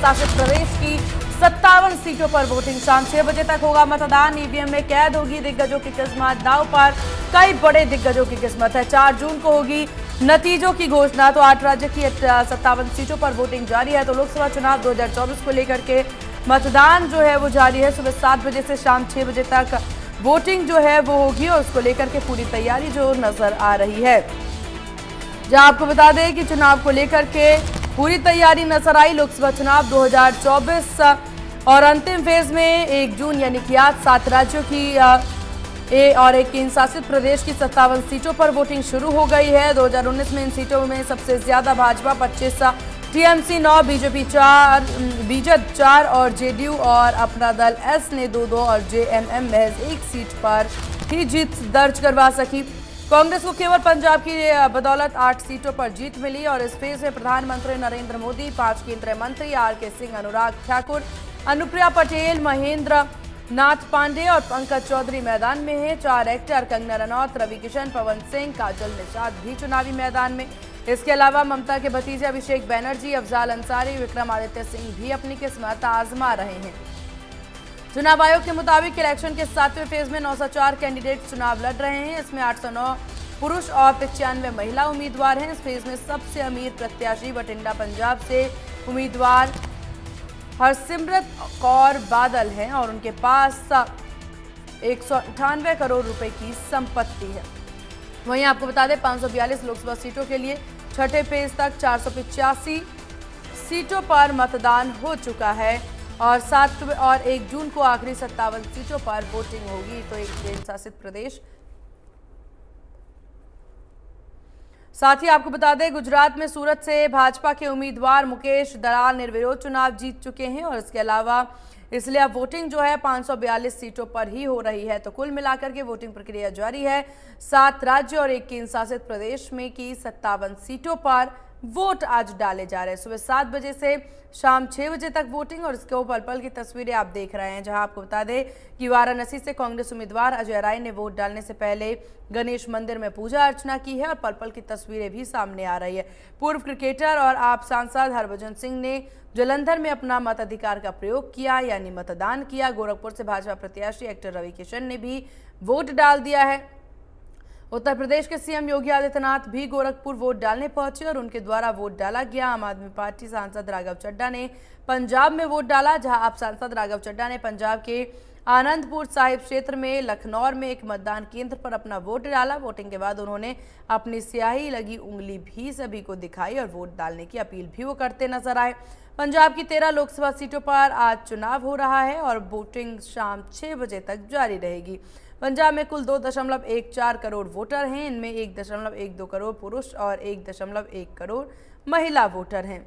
शासित प्रदेश की 57 सीटों पर वोटिंग। शाम 6 बजे तक होगा मतदान। ईवीएम में कैद होगी दिग्गजों की किस्मत। दांव पर कई बड़े दिग्गजों की किस्मत है। 4 जून को होगी नतीजों की घोषणा। तो 8 राज्य की 57 सीटों पर वोटिंग जारी है। तो लोकसभा चुनाव 2024 को लेकर के मतदान जो है वो जारी है। सुबह 7 बजे से शाम 6 बजे तक वोटिंग जो है वो होगी और उसको लेकर के पूरी तैयारी जो नजर आ रही है। जहां आपको बता दें कि चुनाव को लेकर के पूरी तैयारी नजर आई। लोकसभा चुनाव 2024 और अंतिम फेज में 1 जून यानी कि आज 7 राज्यों की और एक केंद्र शासित प्रदेश की 57 सीटों पर वोटिंग शुरू हो गई है। 2019 में इन सीटों में सबसे ज्यादा भाजपा 25, टीएमसी 9, बीजेपी 4, बीजेड 4 और जेडीयू और अपना दल एस ने 2-2 और जेएमएम महज 1 सीट पर ही जीत दर्ज करवा सकी। कांग्रेस को केवल पंजाब की बदौलत 8 सीटों पर जीत मिली और इस फेज में प्रधानमंत्री नरेंद्र मोदी, 5 केंद्रीय मंत्री आरके सिंह, अनुराग ठाकुर, अनुप्रिया पटेल, महेंद्र नाथ पांडे और पंकज चौधरी मैदान में हैं। 4 एक्टर कंगना रनौत, रवि किशन, पवन सिंह, काजल निषाद भी चुनावी मैदान में। इसके अलावा ममता के भतीजे अभिषेक बैनर्जी, अफजाल अंसारी, विक्रमादित्य सिंह भी अपनी किस्मत आजमा रहे हैं। चुनाव आयोग के मुताबिक इलेक्शन के 7वें फेज में 904 कैंडिडेट चुनाव लड़ रहे हैं। इसमें 809 पुरुष और 95 महिला उम्मीदवार हैं। इस फेज में सबसे अमीर प्रत्याशी बठिंडा पंजाब से उम्मीदवार हरसिमरत कौर बादल हैं और उनके पास 198 करोड़ रुपए की संपत्ति है। वहीं आपको बता दें 542 लोकसभा सीटों के लिए छठे फेज तक 485 सीटों पर मतदान हो चुका है और 7 और 1 जून को आखिरी 57 सीटों पर वोटिंग होगी। तो एक केंद्र शासित प्रदेश। साथ ही आपको बता दें गुजरात में सूरत से भाजपा के उम्मीदवार मुकेश दलाल निर्विरोध चुनाव जीत चुके हैं और इसके अलावा इसलिए अब वोटिंग जो है 542 सीटों पर ही हो रही है। तो कुल मिलाकर के वोटिंग प्रक्रिया जारी है। 7 राज्य और एक केंद्र शासित प्रदेश में की 57 सीटों पर वोट आज डाले जा रहे हैं। सुबह 7 बजे से शाम 6 बजे तक वोटिंग और इसके पल पल की तस्वीरें आप देख रहे हैं। जहां आपको बता दें कि वाराणसी से कांग्रेस उम्मीदवार अजय राय ने वोट डालने से पहले गणेश मंदिर में पूजा अर्चना की है और पल पल की तस्वीरें भी सामने आ रही है। पूर्व क्रिकेटर और आप सांसद हरभजन सिंह ने जालंधर में अपना मताधिकार का प्रयोग किया यानी मतदान किया। गोरखपुर से भाजपा प्रत्याशी एक्टर रवि किशन ने भी वोट डाल दिया है। उत्तर प्रदेश के सीएम योगी आदित्यनाथ भी गोरखपुर वोट डालने पहुंचे और उनके द्वारा वोट डाला गया। आम आदमी पार्टी सांसद राघव चड्ढा ने पंजाब में वोट डाला। जहां आप सांसद राघव चड्ढा ने पंजाब के आनंदपुर साहिब क्षेत्र में लखनौर में एक मतदान केंद्र पर अपना वोट डाला। वोटिंग के बाद उन्होंने अपनी स्याही लगी उंगली भी सभी को दिखाई और वोट डालने की अपील भी वो करते नजर आए। पंजाब की 13 लोकसभा सीटों पर आज चुनाव हो रहा है और वोटिंग शाम 6 बजे तक जारी रहेगी। पंजाब में कुल 2.14 करोड़ वोटर हैं। इनमें 1.12 करोड़ पुरुष और 1.1 करोड़ महिला वोटर हैं।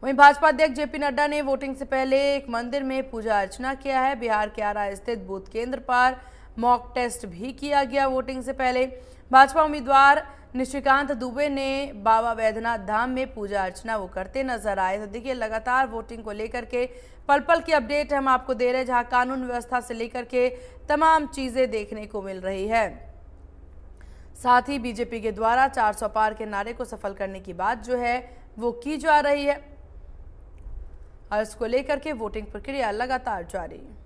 वहीं भाजपा अध्यक्ष जेपी नड्डा ने वोटिंग से पहले एक मंदिर में पूजा अर्चना किया है। बिहार के आरा स्थित बूथ केंद्र पर मॉक टेस्ट भी किया गया। वोटिंग से पहले भाजपा उम्मीदवार निशिकांत दुबे ने बाबा वैद्यनाथ धाम में पूजा अर्चना वो करते नजर आए। तो देखिए लगातार वोटिंग को लेकर के पल पल की अपडेट हम आपको दे रहे हैं, जहां कानून व्यवस्था से लेकर के तमाम चीजें देखने को मिल रही है। साथ ही बीजेपी के द्वारा 400 पार के नारे को सफल करने की बात जो है वो की जा रही है और इसको लेकर के वोटिंग प्रक्रिया लगातार जारी है।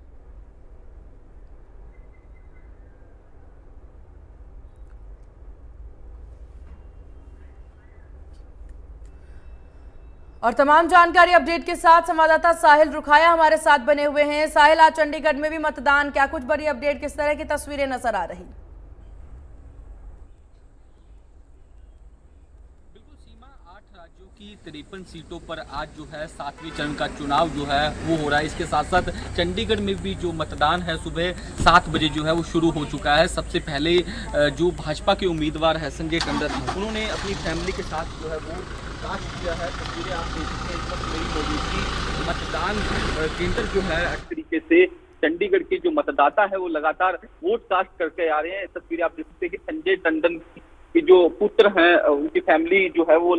और तमाम जानकारी अपडेट के साथ संवाददाता साहिल रुखाया हमारे साथ बने हुए हैं। साहिल, आज चंडीगढ़ में भी मतदान, क्या कुछ बड़ी अपडेट, किस तरह की तस्वीरें नजर आ रही? बिल्कुल सीमा, 8 राज्यों की 53 सीटों पर आज जो है 7वें चरण का चुनाव जो है वो हो रहा है। इसके साथ साथ चंडीगढ़ में भी जो मतदान है सुबह 7 बजे जो है वो शुरू हो चुका है। सबसे पहले जो भाजपा के उम्मीदवार है संजय टंडन, उन्होंने अपनी फैमिली के साथ जो है वो कास्ट किया है। तस्वीरें आप देख सकते हैं इस वक्त मेरी मौजूदगी मतदान केंद्र जो है अच्छी तरीके से चंडीगढ़ के जो मतदाता है वो लगातार वोट कास्ट करके आ रहे हैं। तस्वीरें आप देख सकते हैं कि संजय टंडन के जो पुत्र हैं उनकी फैमिली जो है वो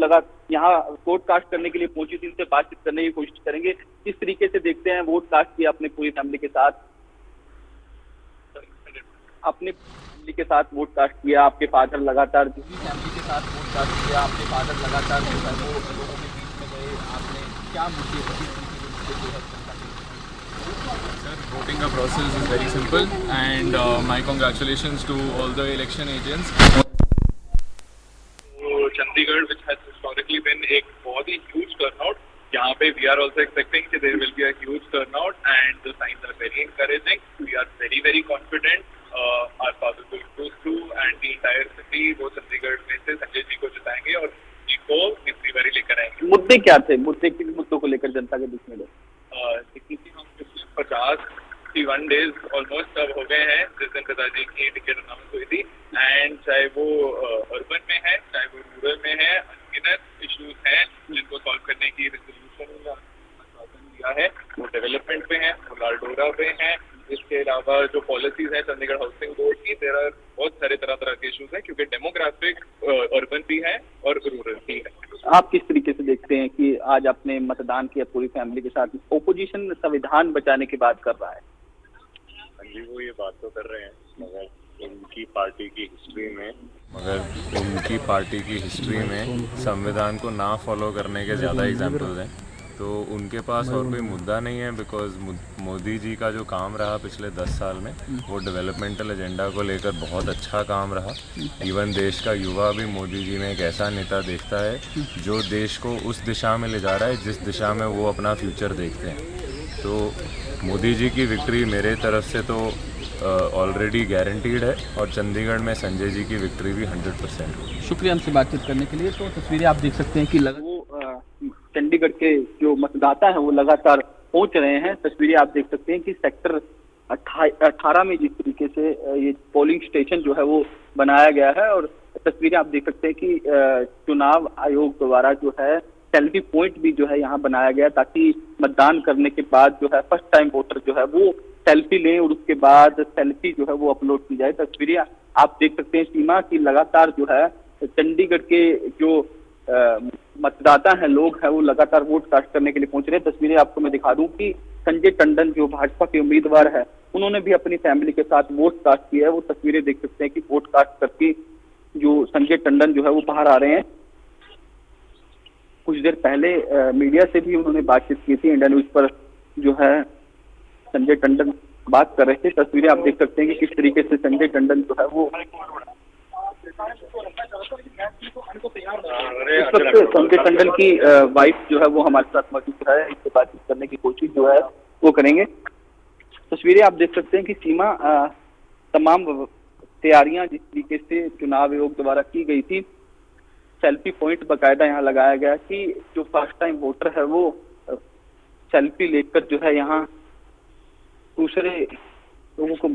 यहाँ वोट कास्ट करने के लिए पहुंची थी। उनसे बातचीत करने की कोशिश करेंगे। किस तरीके से देखते हैं वोट कास्ट किया अपने पूरी फैमिली के साथ, अपने फैमिली के साथ वोट कास्ट किया। आपके फादर लगातार फैमिली के साथ वोट कास्ट किया, आपके फादर लगातार जो है वो लोगों के बीच में गए, आपने क्या मुद्दे किस तरीके के मुद्दे जो है जनता के Sir, voting का process is very simple and my congratulations to all the election agents. तो Chandigarh which has historically been एक बहुत ही huge turnout, यहाँ पे we are also expecting कि there will be a huge turnout and the signs are very encouraging. We are very confident. Our father will cruise through and the entire city वो चंडीगढ़ में से संजय जी को जिताएंगे और जी को तीसरी बारी लेकर आएंगे। मुद्दे क्या थे? किन मुद्दों को लेकर जनता के बीच में गए? क्योंकि हम पिछले 51 डेज ऑलमोस्ट अब हो गए हैं जिस दिन पिताजी की टिकट अनाउंस हुई थी एंड चाहे वो अर्बन में है चाहे वो रूरल में है, अनगिनत इश्यूज हैं जिनको सॉल्व करने की रेजोल्यूशन या आश्वासन दिया है, वो डेवलपमेंट पे हैं, वो लालडोरा पे हैं। इसके अलावा जो पॉलिसीज हैं चंडीगढ़ हाउसिंग बोर्ड की, देयर आर बहुत सारे तरह के इश्यूज हैं क्योंकि डेमोग्राफिक अर्बन भी है और रूरल भी है। आप किस तरीके से देखते हैं कि आज आपने मतदान किया पूरी फैमिली के साथ, ओपोजिशन संविधान बचाने की बात कर रहा है? हाँ जी, वो ये बात तो कर रहे हैं मगर उनकी पार्टी की हिस्ट्री में संविधान को ना फॉलो करने के ज़्यादा एग्जाम्पल्स हैं, तो उनके पास और कोई मुद्दा नहीं है। बिकॉज मोदी जी का जो काम रहा पिछले 10 साल में वो डेवलपमेंटल एजेंडा को लेकर बहुत अच्छा काम रहा। इवन देश का युवा भी मोदी जी में एक ऐसा नेता देखता है जो देश को उस दिशा में ले जा रहा है जिस दिशा में वो अपना फ्यूचर देखते हैं। तो मोदी जी की विक्ट्री मेरे तरफ से तो ऑलरेडी गारंटीड है और चंडीगढ़ में संजय जी की विक्ट्री भी 100% होगी। शुक्रिया हमसे बातचीत करने के लिए। तो तस्वीरें आप देख सकते हैं कि चंडीगढ़ के जो मतदाता हैं वो लगातार पहुंच रहे हैं। तस्वीरें आप देख सकते हैं कि सेक्टर 18 में जिस तरीके से ये पोलिंग स्टेशन जो है वो बनाया गया है और तस्वीरें आप देख सकते हैं कि चुनाव आयोग द्वारा जो है सेल्फी पॉइंट भी जो है यहाँ बनाया गया ताकि मतदान करने के बाद जो है फर्स्ट टाइम वोटर जो है वो सेल्फी लें और उसके बाद सेल्फी जो है वो अपलोड की जाए। तस्वीरें आप देख सकते हैं सीमा की लगातार जो है चंडीगढ़ के जो मतदाता हैं, लोग हैं, वो लगातार वोट कास्ट करने के लिए पहुंच रहे हैं। तस्वीरें आपको मैं दिखा दूं कि संजय टंडन जो भाजपा के उम्मीदवार है उन्होंने भी अपनी फैमिली के साथ वोट कास्ट किया है। वो तस्वीरें देख सकते हैं कि वोट कास्ट करके जो संजय टंडन जो है वो बाहर आ रहे हैं। कुछ देर पहले मीडिया से भी उन्होंने बातचीत की थी, इंडिया न्यूज पर जो है संजय टंडन बात कर रहे थे। तस्वीरें आप देख सकते हैं कि किस तरीके से संजय टंडन जो है वो संजय टंडन की वाइफ जो है वो हमारे साथ मौजूद है, इससे बातचीत करने की कोशिश जो है वो करेंगे। तस्वीरें आप देख सकते हैं कि सीमा तमाम तैयारियां जिस तरीके से चुनाव आयोग द्वारा की गई थी, सेल्फी पॉइंट बकायदा यहाँ लगाया गया कि जो फर्स्ट टाइम वोटर है वो सेल्फी लेकर जो है यहाँ दूसरे लोगों को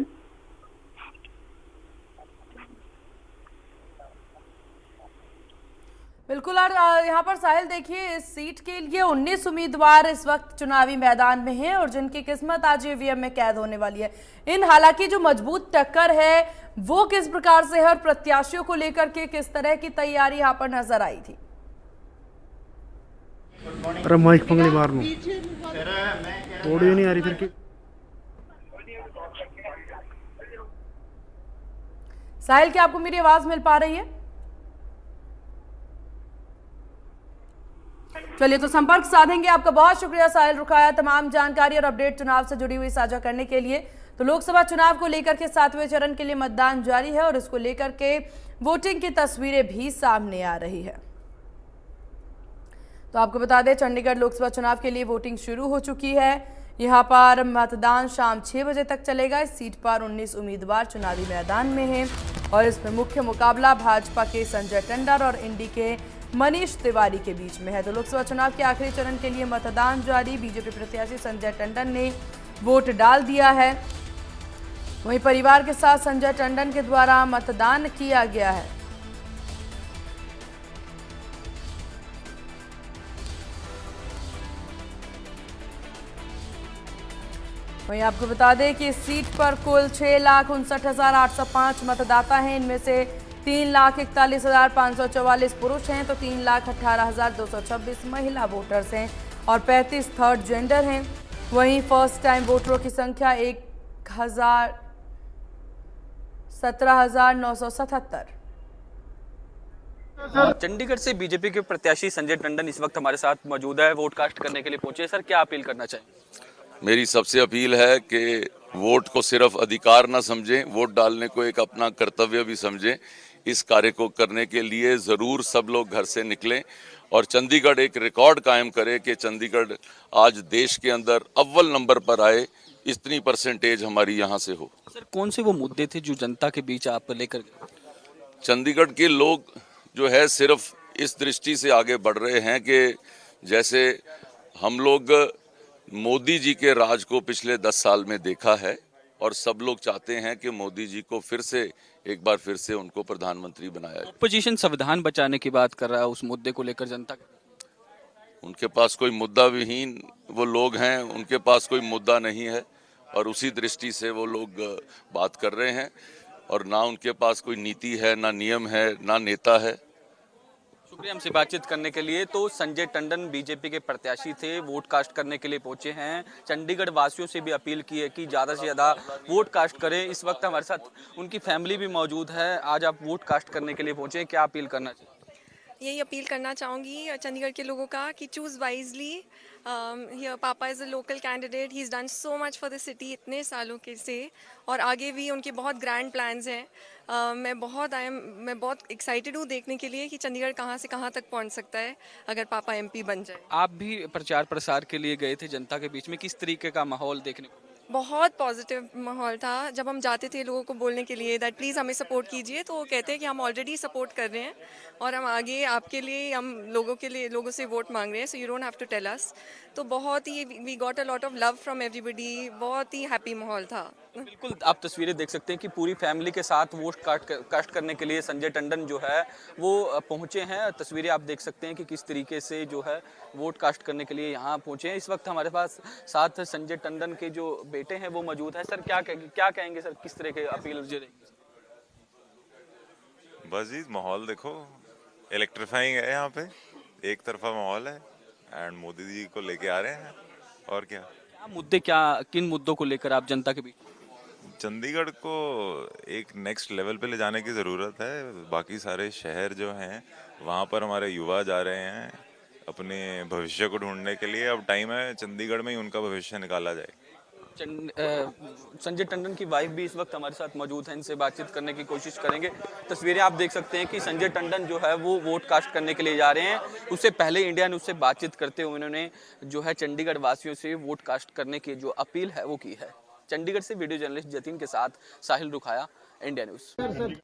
बिल्कुल। और यहाँ पर साहिल देखिए, इस सीट के लिए 19 उम्मीदवार इस वक्त चुनावी मैदान में हैं और जिनकी किस्मत आज ईवीएम में कैद होने वाली है। इन हालांकि जो मजबूत टक्कर है वो किस प्रकार से है और प्रत्याशियों को लेकर के किस तरह की तैयारी यहाँ पर नजर आई थी? अरे माइक पंगली मार लूं, ऑडियो नहीं आ रही फिर की। साहिल, क्या आपको मेरी आवाज मिल पा रही है? चलिए, तो संपर्क साधेंगे। आपका बहुत शुक्रिया साहिल रुकाया तमाम जानकारी और अपडेट चुनाव से जुड़ी हुई साझा करने के लिए। तो लोकसभा चुनाव को लेकर के 7वें चरण के लिए मतदान जारी है और इसको लेकर के वोटिंग की तस्वीरें भी सामने आ रही है। तो आपको बता दें, चंडीगढ़ लोकसभा चुनाव के लिए वोटिंग शुरू हो चुकी है। यहाँ पर मतदान शाम 6 बजे तक चलेगा। इस सीट पर 19 उम्मीदवार चुनावी मैदान में हैं और इसमें मुख्य मुकाबला भाजपा के संजय टंडन और इंडी के मनीष तिवारी के बीच में है। तो लोकसभा चुनाव के आखिरी चरण के लिए मतदान जारी। बीजेपी प्रत्याशी संजय टंडन ने वोट डाल दिया है, वहीं परिवार के साथ संजय टंडन के द्वारा मतदान किया गया है। वहीं आपको बता दें कि इस सीट पर कुल 6,59,805 मतदाता हैं। इनमें से 3,41,544 पुरुष हैं तो 3,18,226 महिला वोटर्स हैं और 35 थर्ड जेंडर हैं। वहीं फर्स्ट टाइम वोटरों की संख्या 17,977। चंडीगढ़ से बीजेपी के प्रत्याशी संजय टंडन इस वक्त हमारे साथ मौजूद है, वोट कास्ट करने के लिए पहुंचे। सर, क्या अपील करना चाहेंगे? मेरी सबसे अपील है कि वोट को सिर्फ अधिकार ना समझें, वोट डालने को एक अपना कर्तव्य भी समझें। इस कार्य को करने के लिए ज़रूर सब लोग घर से निकलें और चंडीगढ़ एक रिकॉर्ड कायम करे कि चंडीगढ़ आज देश के अंदर अव्वल नंबर पर आए, इतनी परसेंटेज हमारी यहाँ से हो। सर, कौन से वो मुद्दे थे जो जनता के बीच आप लेकर गए? चंडीगढ़ के लोग जो है सिर्फ इस दृष्टि से आगे बढ़ रहे हैं कि जैसे हम लोग मोदी जी के राज को पिछले 10 साल में देखा है और सब लोग चाहते हैं कि मोदी जी को एक बार फिर से उनको प्रधानमंत्री बनाया जाए। अपोजिशन संविधान बचाने की बात कर रहा है, उस मुद्दे को लेकर जनता उनके पास कोई मुद्दा विहीन वो लोग हैं, उनके पास कोई मुद्दा नहीं है और उसी दृष्टि से वो लोग बात कर रहे हैं और ना उनके पास कोई नीति है, ना नियम है, ना नेता है। शुक्रिया हमसे बातचीत करने के लिए। तो संजय टंडन बीजेपी के प्रत्याशी थे, वोट कास्ट करने के लिए पहुंचे हैं। चंडीगढ़ वासियों से भी अपील की है कि ज़्यादा से ज़्यादा वोट कास्ट करें। इस वक्त हमारे साथ उनकी फैमिली भी मौजूद है। आज आप वोट कास्ट करने के लिए पहुंचे हैं, क्या अपील करना चाहिए? यही अपील करना चाहूँगी चंडीगढ़ के लोगों का कि चूज़ वाइजली। पापा is a local candidate, he is done so much for the city इतने सालों के से, और आगे भी उनके बहुत ग्रैंड प्लान्स हैं। मैं बहुत एक्साइटेड हूँ देखने के लिए कि चंडीगढ़ कहाँ से कहाँ तक पहुँच सकता है अगर पापा एमपी बन जाए। आप भी प्रचार प्रसार के लिए गए थे जनता के बीच में, किस तरीके का माहौल देखने को? बहुत पॉजिटिव माहौल था। जब हम जाते थे लोगों को बोलने के लिए दैट प्लीज़ हमें सपोर्ट कीजिए, तो वो कहते हैं कि हम ऑलरेडी सपोर्ट कर रहे हैं और हम आगे आपके लिए, हम लोगों से वोट मांग रहे हैं, so you don't have to tell us. तो बहुत ही we got a lot of love from everybody, बहुत ही हैप्पी माहौल था। बिल्कुल, आप तस्वीरें देख सकते हैं कि पूरी फैमिली के साथ वोट कास्ट करने के लिए संजय टंडन जो है वो पहुंचे हैं। तस्वीरें आप देख सकते हैं कि किस तरीके से जो है वोट कास्ट करने के लिए यहाँ पहुंचे हैं। इस वक्त हमारे पास साथ संजय टंडन के जो बेटे हैं वो मौजूद है। सर, क्या कहेंगे सर, किस तरह के अपील जो रहेगी? बस जी, माहौल देखो, इलेक्ट्रीफाइंग है यहाँ पे, एक तरफा माहौल है एंड मोदी जी को लेके आ रहे हैं। और किन मुद्दों को लेकर आप जनता के बीच? चंडीगढ़ को एक नेक्स्ट लेवल पे ले जाने की ज़रूरत है। बाकी सारे शहर जो हैं वहाँ पर हमारे युवा जा रहे हैं अपने भविष्य को ढूंढने के लिए। अब टाइम है चंडीगढ़ में ही उनका भविष्य निकाला जाए। संजय टंडन की वाइफ भी इस वक्त हमारे साथ मौजूद है, इनसे बातचीत करने की कोशिश करेंगे। तस्वीरें आप देख सकते हैं कि संजय टंडन जो है वो वोट कास्ट करने के लिए जा रहे हैं। उससे पहले इंडिया न्यूज़ से बातचीत करते हुए उन्होंने जो है चंडीगढ़ वासियों से वोट कास्ट करने की जो अपील है वो की है। चंडीगढ़ से वीडियो जर्नलिस्ट जतिन के साथ साहिल रुखाया, इंडिया न्यूज़।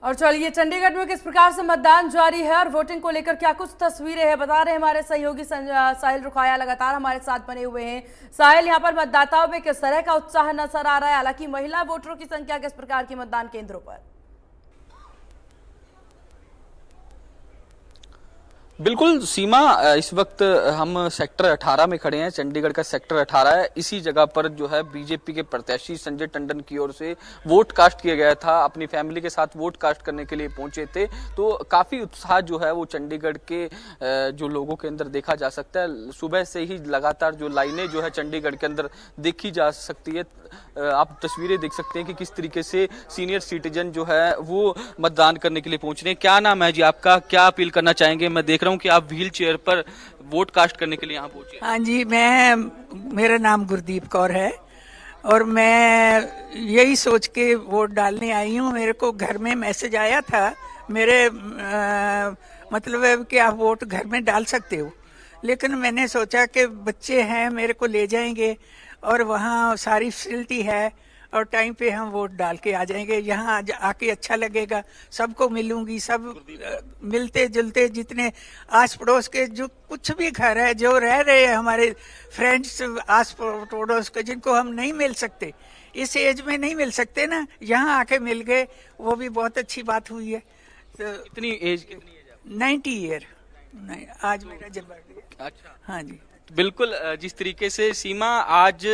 और चलिए, चंडीगढ़ में किस प्रकार से मतदान जारी है और वोटिंग को लेकर क्या कुछ तस्वीरें हैं बता रहे हैं हमारे सहयोगी साहिल रुखाया लगातार हमारे साथ बने हुए हैं। साहिल, यहाँ पर मतदाताओं में किस तरह का उत्साह नजर आ रहा है? हालांकि महिला वोटरों की संख्या किस प्रकार की मतदान केंद्रों पर? बिल्कुल सीमा, इस वक्त हम सेक्टर 18 में खड़े हैं। चंडीगढ़ का सेक्टर 18 है। इसी जगह पर जो है बीजेपी के प्रत्याशी संजय टंडन की ओर से वोट कास्ट किया गया था। अपनी फैमिली के साथ वोट कास्ट करने के लिए पहुंचे थे, तो काफ़ी उत्साह जो है वो चंडीगढ़ के जो लोगों के अंदर देखा जा सकता है। सुबह से ही लगातार जो लाइनें जो है चंडीगढ़ के अंदर देखी जा सकती है। आप तस्वीरें देख सकते हैं कि किस तरीके से सीनियर सिटीजन जो है वो मतदान करने के लिए पहुंच रहे हैं। क्या नाम है जी आपका, क्या अपील करना चाहेंगे? मैं देख रहा हूं कि आप व्हील चेयर पर वोट कास्ट करने के लिए यहाँ पहुंचे। हाँ जी, मेरा नाम गुरदीप कौर है और मैं यही सोच के वोट डालने आई हूँ। मेरे को घर में मैसेज आया था, मतलब है कि आप वोट घर में डाल सकते हो, लेकिन मैंने सोचा कि बच्चे हैं मेरे को ले जाएंगे और वहाँ सारी फैसिलिटी है और टाइम पे हम वोट डाल के आ जाएंगे। यहाँ आके अच्छा लगेगा, सबको मिलूंगी, सब मिलते जुलते जितने आस पड़ोस के जो कुछ भी घर है, जो रह रहे हैं हमारे फ्रेंड्स आस पड़ोस के, जिनको हम नहीं मिल सकते, इस एज में नहीं मिल सकते ना, यहाँ आके मिल गए, वो भी बहुत अच्छी बात हुई है। तो कितनी एज 90 ईयर आज मेरा जन्मदिन। अच्छा, हाँ जी। बिल्कुल जिस तरीके से सीमा आज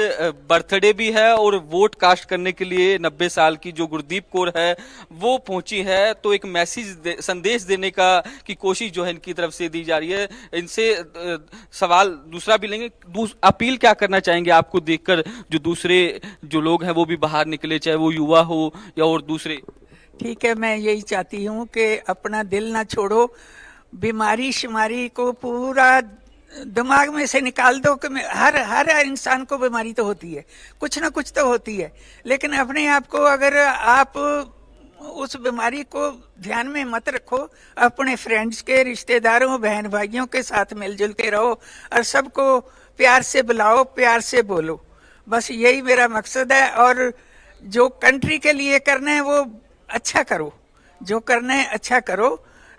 बर्थडे भी है और वोट कास्ट करने के लिए 90 साल की जो गुरदीप कौर है वो पहुंची है, तो एक मैसेज संदेश देने की कोशिश जो है इनकी तरफ से दी जा रही है। इनसे सवाल दूसरा भी लेंगे, अपील क्या करना चाहेंगे आपको देखकर जो दूसरे जो लोग हैं वो भी बाहर निकले, चाहे वो युवा हो या और दूसरे? ठीक है, मैं यही चाहती हूँ कि अपना दिल ना छोड़ो, बीमारी शुमारी को पूरा दिमाग में से निकाल दो कि हर इंसान को बीमारी तो होती है, कुछ ना कुछ तो होती है, लेकिन अपने आप को अगर आप उस बीमारी को ध्यान में मत रखो, अपने फ्रेंड्स के, रिश्तेदारों, बहन भाइयों के साथ मिलजुल के रहो और सबको प्यार से बुलाओ, प्यार से बोलो, बस यही मेरा मकसद है। और जो कंट्री के लिए करना है वो अच्छा करो, जो करना है अच्छा करो,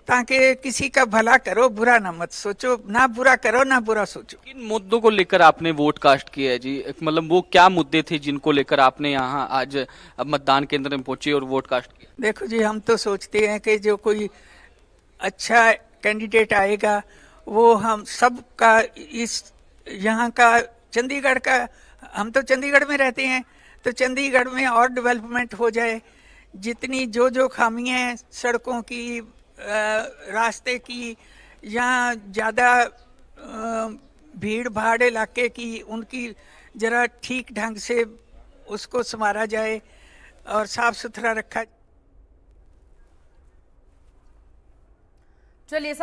ताकि किसी का भला करो, बुरा ना मत सोचो, ना बुरा करो ना बुरा सोचो। किन मुद्दों को लेकर आपने वोट कास्ट किया है जी? मतलब वो क्या मुद्दे थे जिनको लेकर आपने यहाँ आज अब मतदान केंद्र में पहुंचे और वोट कास्ट किया? देखो जी, हम तो सोचते हैं कि जो कोई अच्छा कैंडिडेट आएगा वो हम सब का, इस यहाँ का चंडीगढ़ का, हम तो चंडीगढ़ में रहते हैं, तो चंडीगढ़ में और डेवलपमेंट हो जाए, जितनी जो खामियां हैं सड़कों की, रास्ते की, यहाँ ज़्यादा भीड़ भाड़ इलाके की, उनकी ज़रा ठीक ढंग से उसको संवारा जाए और साफ सुथरा रखा। चलिए